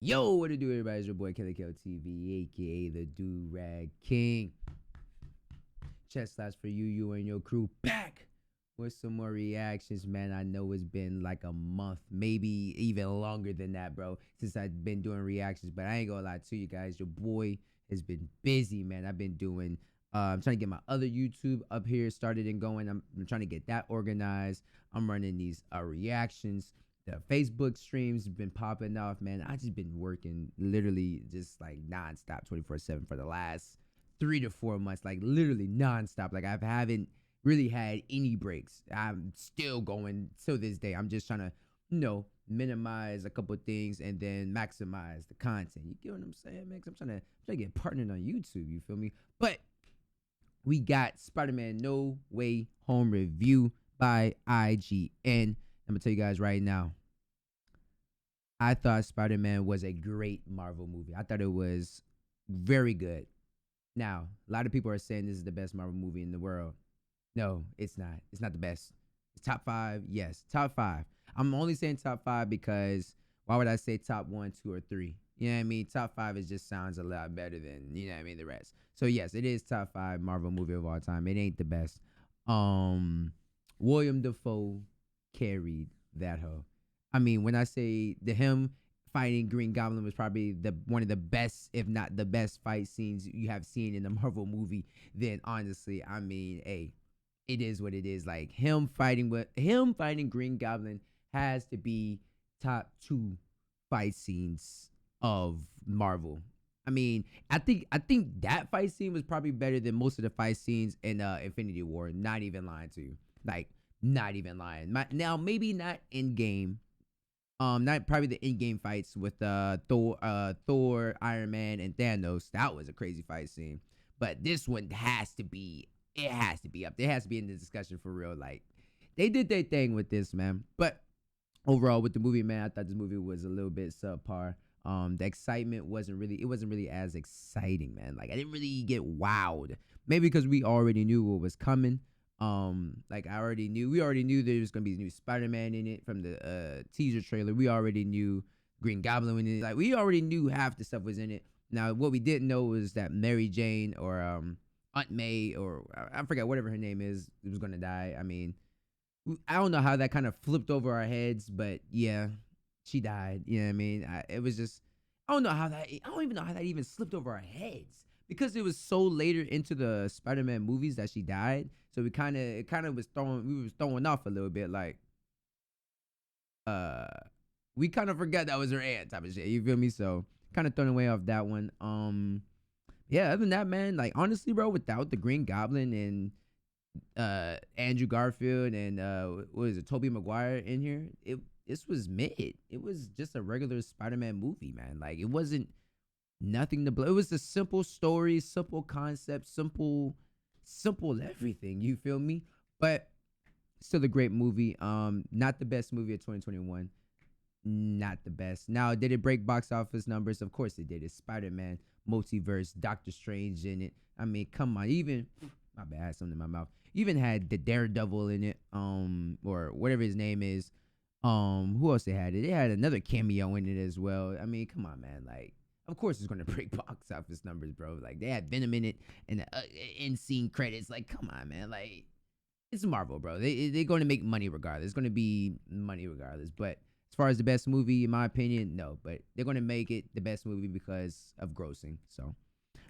Yo, what it do, everybody? It's your boy Kelly Kel TV, aka the Do Rag King. Chest slash for you and your crew back with some more reactions, man. I know it's been like a month, maybe even longer than that, bro, since I've been doing reactions. But I ain't gonna lie to you guys, your boy has been busy, man. I've been doing. I'm trying to get my other YouTube up here started and going. I'm trying to get that organized. I'm running these reactions. The Facebook streams have been popping off, man. I just been working literally just like nonstop 24/7 for the last 3 to 4 months, like literally nonstop. Like I haven't really had any breaks. I'm still going till this day. I'm just trying to, minimize a couple things and then maximize the content. You get what I'm saying, man? 'Cause I'm trying to get partnered on YouTube. You feel me? But we got Spider-Man No Way Home review by IGN. I'm gonna tell you guys right now, I thought Spider-Man was a great Marvel movie. I thought it was very good. Now, a lot of people are saying this is the best Marvel movie in the world. No, it's not. It's not the best. It's top 5. Yes, top 5. I'm only saying top 5 because why would I say top 1, 2, or 3? You know what I mean? Top 5 is just sounds a lot better than, you know what I mean, the rest. So yes, it is top 5 Marvel movie of all time. It ain't the best. William Dafoe carried that hoe. I mean, when I say him fighting Green Goblin was probably one of the best, if not the best, fight scenes you have seen in a Marvel movie, then honestly, I mean, hey, it is what it is. Like him fighting Green Goblin has to be top 2 fight scenes of Marvel. I mean, I think that fight scene was probably better than most of the fight scenes in Infinity War. Not even lying to you. Like, not even lying. Now, maybe not in game. Not probably the in-game fights with Thor, Iron Man, and Thanos. That was a crazy fight scene. But this one has to be. It has to be up. It has to be in the discussion for real. Like, they did their thing with this, man. But overall, with the movie, man, I thought this movie was a little bit subpar. The excitement wasn't really as exciting, man. Like I didn't really get wowed. Maybe because we already knew what was coming. Like we already knew there was gonna be a new Spider-Man in it from the teaser trailer. We already knew Green Goblin in it. Like we already knew half the stuff was in it. Now what we didn't know was that Mary Jane or Aunt May or I forget whatever her name is was gonna die. I mean, I don't know how that kind of flipped over our heads, but yeah, she died. You know what I mean? It was just I don't even know how that even slipped over our heads because it was so later into the Spider-Man movies that she died. So it kind of was throwing off a little bit. Like we kind of forgot that was her aunt type of shit. You feel me? So kind of thrown away off that one. Yeah. Other than that, man, like honestly, bro, without the Green Goblin and Andrew Garfield and what is it, Tobey Maguire in here, this was mid. It was just a regular Spider-Man movie, man. Like it wasn't nothing to blow. It was a simple story, simple concept, simple everything. You feel me? But still a great movie. Not the best movie of 2021. Not the best. Now, did it break box office numbers? Of course it did. It's Spider-Man, multiverse, Doctor Strange in it. I mean, come on. Even my bad, I had something in my mouth. Even had the Daredevil in it, or whatever his name is. Who else they had it? They had another cameo in it as well. I mean, come on, man. Like, of course it's gonna break box office numbers, bro. Like they had Venom in it and the end scene credits. Like, come on, man. Like, it's Marvel, bro. They're gonna make money regardless. It's gonna be money regardless. But as far as the best movie, in my opinion, no. But they're gonna make it the best movie because of grossing. So,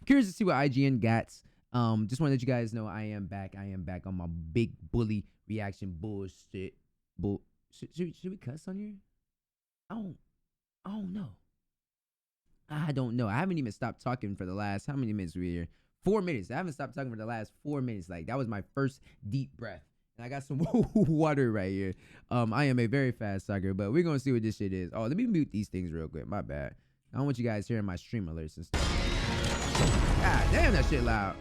curious to see what IGN gets. Just want to let you guys know I am back. I am back on my big bully reaction bullshit. Should we cuss on here? I don't know. I don't know. I haven't even stopped talking for the last how many minutes we here? 4 minutes. I haven't stopped talking for the last 4 minutes. Like that was my first deep breath. And I got some water right here. I am a very fast sucker, but we're gonna see what this shit is. Oh, let me mute these things real quick. My bad. I don't want you guys hearing my stream alerts and stuff. God damn, that shit loud.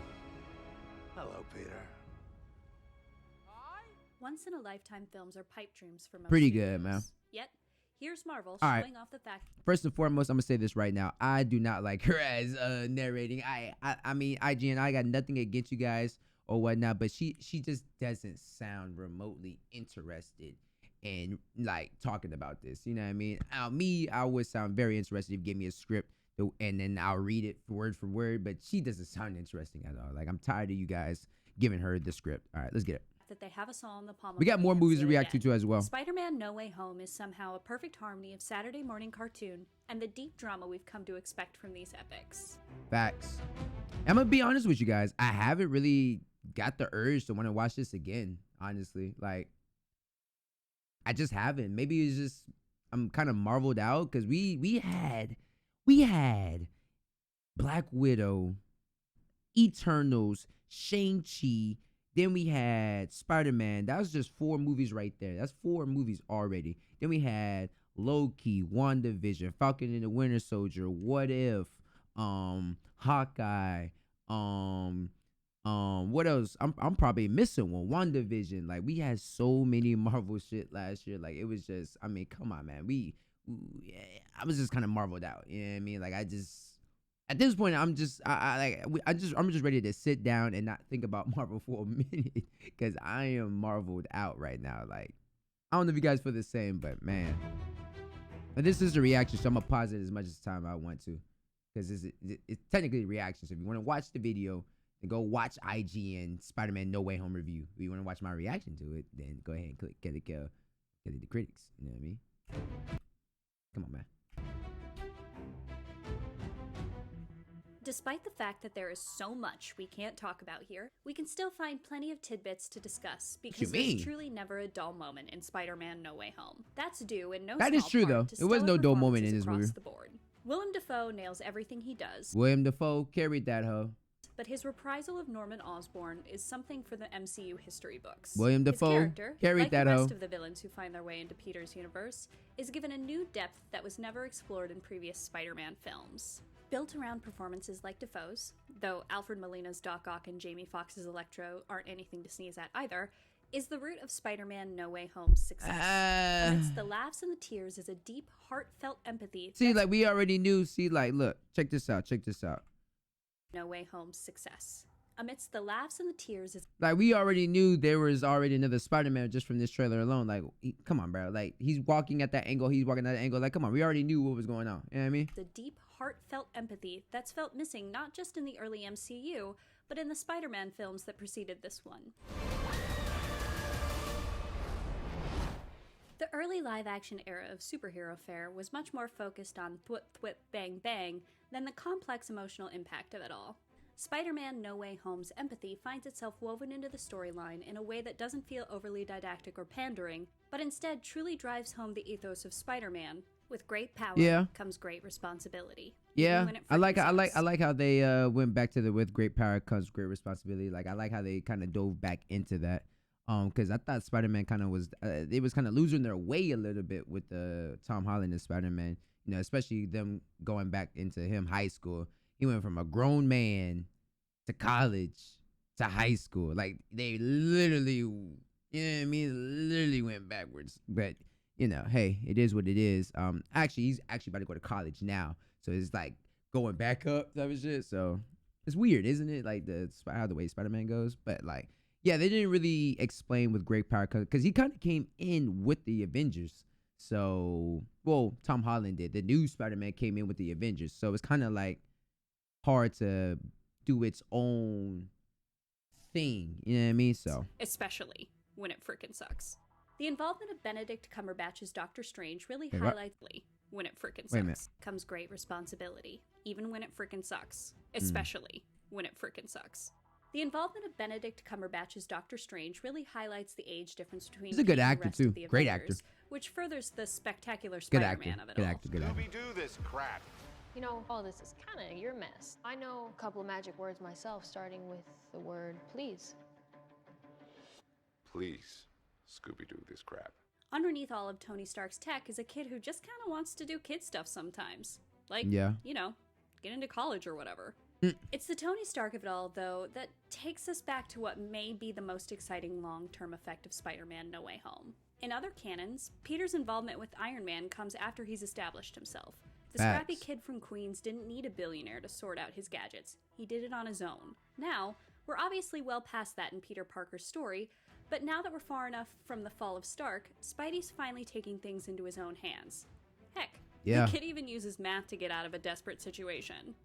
Hello, Peter. Once-in-a-lifetime films are pipe dreams for most Pretty studios. good, man. Yet, here's Marvel All showing off the fact. First and foremost, I'm gonna say this right now. I do not like her as narrating. I mean, IGN. I got nothing against you guys or whatnot, but she just doesn't sound remotely interested and like talking about this. You know what I mean? I would sound very interested if you give me a script and then I'll read it word for word. But she doesn't sound interesting at all. Like, I'm tired of you guys giving her the script. All right, let's get it. That they have us all in the palm of We got our more hands movies to yet react to again. too as well. Spider-Man No Way Home is somehow a perfect harmony of Saturday morning cartoon and the deep drama we've come to expect from these epics. Facts. I'm gonna be honest with you guys. I haven't really got the urge to want to watch this again. Honestly, like, I just haven't. Maybe it's just I'm kind of marveled out because we had Black Widow, Eternals, Shang-Chi. Then we had Spider-Man. That was just 4 movies right there. That's 4 movies already. Then we had Loki, WandaVision, Falcon and the Winter Soldier, What If, Hawkeye, what else? I'm probably missing one. WandaVision. Like, we had so many Marvel shit last year. Like, it was just, I mean, come on, man. I was just kind of marveled out. You know what I mean? Like, I just, at this point, I'm just ready to sit down and not think about Marvel for a minute because I am marveled out right now. Like, I don't know if you guys feel the same, but man, but this is a reaction, so I'm gonna pause it as much as time I want to because it's technically a reaction. So if you want to watch the video, then go watch IGN Spider-Man No Way Home review. If you want to watch my reaction to it, then go ahead and get the critics. You know what I mean? Come on, man. Despite the fact that there is so much we can't talk about here, we can still find plenty of tidbits to discuss because there's truly never a dull moment in Spider-Man No Way Home. That's due in no That small is true, part though. to It was no stellar dull moment in performances this across movie. the board. Willem Dafoe nails everything he does, William Dafoe carried that hoe. but his reprisal of Norman Osborn is something for the MCU history books. William His Dafoe character, carried like that the hoe. rest of the villains who find their way into Peter's universe, is given a new depth that was never explored in previous Spider-Man films. Built around performances like Dafoe's, though Alfred Molina's Doc Ock and Jamie Foxx's Electro aren't anything to sneeze at either, is the root of Spider-Man No Way Home's success. Amidst the laughs and the tears is a deep, heartfelt empathy. See, like, we already knew. See, like, look, check this out. No Way Home's success. Amidst the laughs and the tears is Like, we already knew there was already another Spider-Man just from this trailer alone. Like, come on, bro. Like, he's walking at that angle. Like, come on. We already knew what was going on. You know what I mean? the deep, heartfelt empathy that's felt missing not just in the early MCU, but in the Spider-Man films that preceded this one. The early live-action era of superhero fare was much more focused on thwip thwip bang bang than the complex emotional impact of it all. Spider-Man No Way Home's empathy finds itself woven into the storyline in a way that doesn't feel overly didactic or pandering, but instead truly drives home the ethos of Spider-Man. With great power comes great responsibility. Yeah, When it I like freaking how they went back to the with great power comes great responsibility. Like, I like how they kind of dove back into that. Because I thought Spider-Man kind of was they was kind of losing their way a little bit with Tom Holland as Spider-Man. You know, especially them going back into him high school. He went from a grown man to college to high school. Like, they literally, you know what I mean? Literally went backwards. But, you know, hey, it is what it is. Actually, he's actually about to go to college now. So it's like going back up type of shit. So it's weird, isn't it? Like, how the way Spider-Man goes. But, like, yeah, they didn't really explain with great power because he kind of came in with the Avengers. So, well, Tom Holland did. The new Spider-Man came in with the Avengers. So it's kind of like hard to do its own thing. You know what I mean? So, especially when it frickin' sucks. The involvement of Benedict Cumberbatch's Doctor Strange really Wait, what? highlights when it frickin' Wait a minute. sucks comes great responsibility, even when it frickin' sucks, especially when it frickin' sucks. The involvement of Benedict Cumberbatch's Doctor Strange really highlights the age difference between He's a good he and the actor, rest too. of the Great Avengers, actor. which furthers the spectacular good Spider-Man actor. of it Good all. actor. Good actor. Scooby-Doo this crap. You know, all this is kind of your mess. I know a couple of magic words myself, starting with the word please. Please, Scooby-Doo this crap. Underneath all of Tony Stark's tech is a kid who just kind of wants to do kid stuff sometimes. Like, Yeah. you know, get into college or whatever. It's the Tony Stark of it all, though, that takes us back to what may be the most exciting long-term effect of Spider-Man No Way Home. In other canons, Peter's involvement with Iron Man comes after he's established himself. The scrappy Facts. kid from Queens didn't need a billionaire to sort out his gadgets. He did it on his own. Now, we're obviously well past that in Peter Parker's story, But now that we're far enough from the fall of Stark, Spidey's finally taking things into his own hands. Heck, Yeah. the kid even uses math to get out of a desperate situation.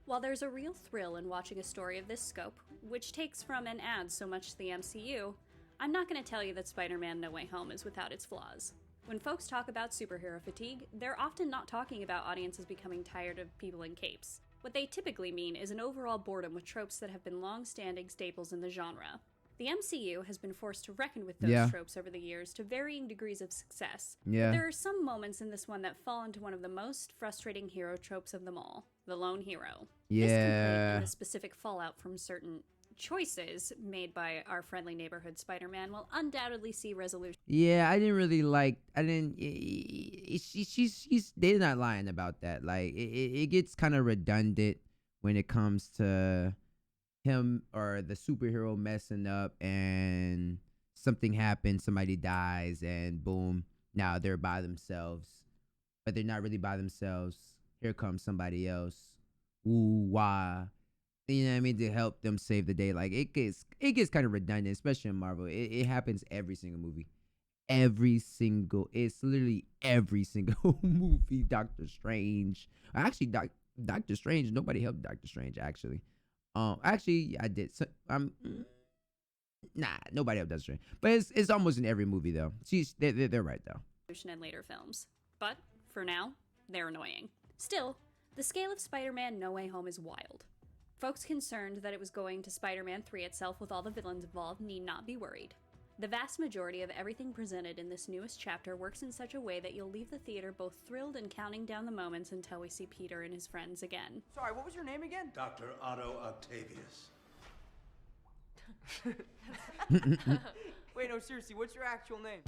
While there's a real thrill in watching a story of this scope, which takes from and adds so much to the MCU, I'm not going to tell you that Spider-Man No Way Home is without its flaws. When folks talk about superhero fatigue, they're often not talking about audiences becoming tired of people in capes. What they typically mean is an overall boredom with tropes that have been long-standing staples in the genre. The MCU has been forced to reckon with those tropes over the years to varying degrees of success. Yeah. But there are some moments in this one that fall into one of the most frustrating hero tropes of them all, the lone hero. This complaint Yeah. and the specific fallout from certain choices made by our friendly neighborhood Spider-Man will undoubtedly see resolution. Yeah, I didn't really like. I didn't. She's. They're not lying about that. Like it gets kind of redundant when it comes to him or the superhero messing up and something happens, somebody dies, and boom, now they're by themselves. But they're not really by themselves. Here comes somebody else. Ooh, wah. You know what I mean? To help them save the day. Like it gets kind of redundant, especially in Marvel. It happens every single movie. It's literally every single movie. Doctor Strange. Actually, Doctor Strange, nobody helped Doctor Strange, actually. Actually, I did. So, nah, nobody helped Doctor Strange. But it's almost in every movie, though. They're right, though. In later films. But, for now, they're annoying. Still, the scale of Spider-Man No Way Home is wild. Folks concerned that it was going to Spider-Man 3 itself with all the villains involved need not be worried. The vast majority of everything presented in this newest chapter works in such a way that you'll leave the theater both thrilled and counting down the moments until we see Peter and his friends again. Sorry, what was your name again? Dr. Otto Octavius. Wait, no, seriously, what's your actual name?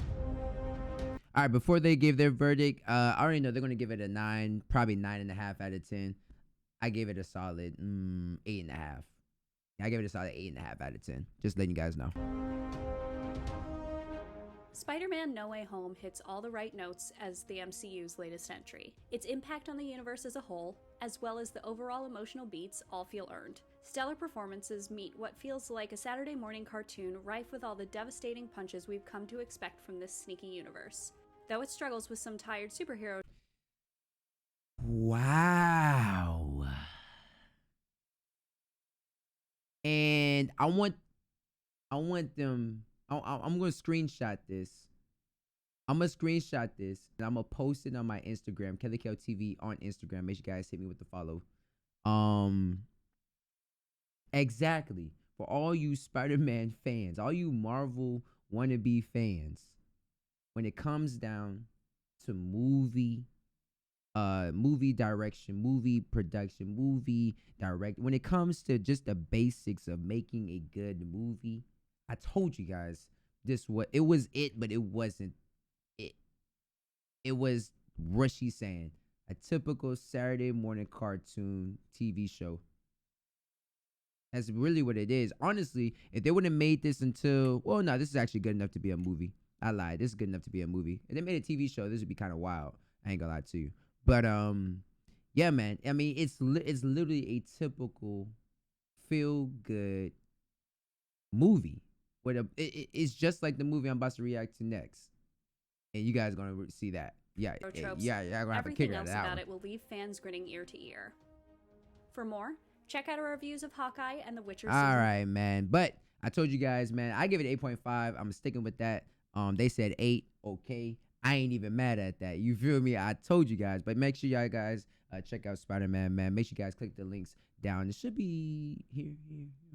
All right, before they give their verdict, I already know they're going to give it a 9, probably 9.5 out of 10. I gave it a solid 8.5. I gave it a solid 8.5 out of 10. Just letting you guys know. Spider-Man No Way Home hits all the right notes as the MCU's latest entry. Its impact on the universe as a whole, as well as the overall emotional beats, all feel earned. Stellar performances meet what feels like a Saturday morning cartoon rife with all the devastating punches we've come to expect from this sneaky universe. Though it struggles with some tired superhero Wow. And I want them. I'm gonna screenshot this. I'm gonna screenshot this and I'm gonna post it on my Instagram, Kelly Kel TV on Instagram. Make sure you guys hit me with the follow. Exactly. For all you Spider-Man fans, all you Marvel wannabe fans, when it comes down to movie direction, movie production, when it comes to just the basics of making a good movie, I told you guys it was it, but it wasn't it. It was Rushy saying a typical Saturday morning cartoon TV show. That's really what it is. Honestly, if they would have made this this is actually good enough to be a movie. I lied. This is good enough to be a movie. If they made a TV show, this would be kind of wild. I ain't gonna lie to you. But yeah, man. I mean, it's literally a typical feel good movie. It's just like the movie I'm about to react to next, and you guys are gonna see that. Yeah, tropes. yeah. You're gonna have a Everything kick out else of that about one. it will leave fans grinning ear to ear. For more, check out our reviews of Hawkeye and The Witcher season. All right, man. But I told you guys, man, I give it 8.5. I'm sticking with that. They said 8. Okay. I ain't even mad at that. You feel me? I told you guys. But make sure y'all guys check out Spider-Man, man. Make sure you guys click the links down. It should be here.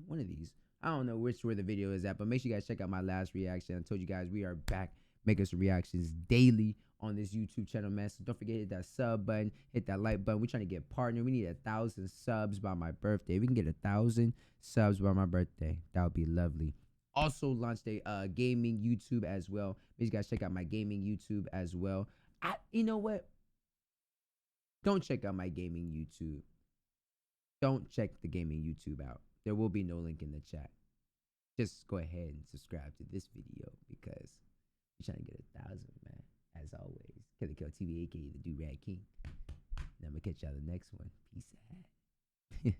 One of these. I don't know where the video is at, but make sure you guys check out my last reaction. I told you guys we are back making some reactions daily on this YouTube channel, man. So don't forget to hit that sub button, hit that like button. We're trying to get partnered. We need 1,000 subs by my birthday. If we can get 1,000 subs by my birthday, that would be lovely. Also launched a gaming YouTube as well. Make sure you guys check out my gaming YouTube as well. You know what? Don't check out my gaming YouTube. Don't check the gaming YouTube out. There will be no link in the chat. Just go ahead and subscribe to this video because we're trying to get 1,000, man. As always, Kelly Kel TV, aka the Do Rad King. And I'm gonna catch y'all the next one. Peace out.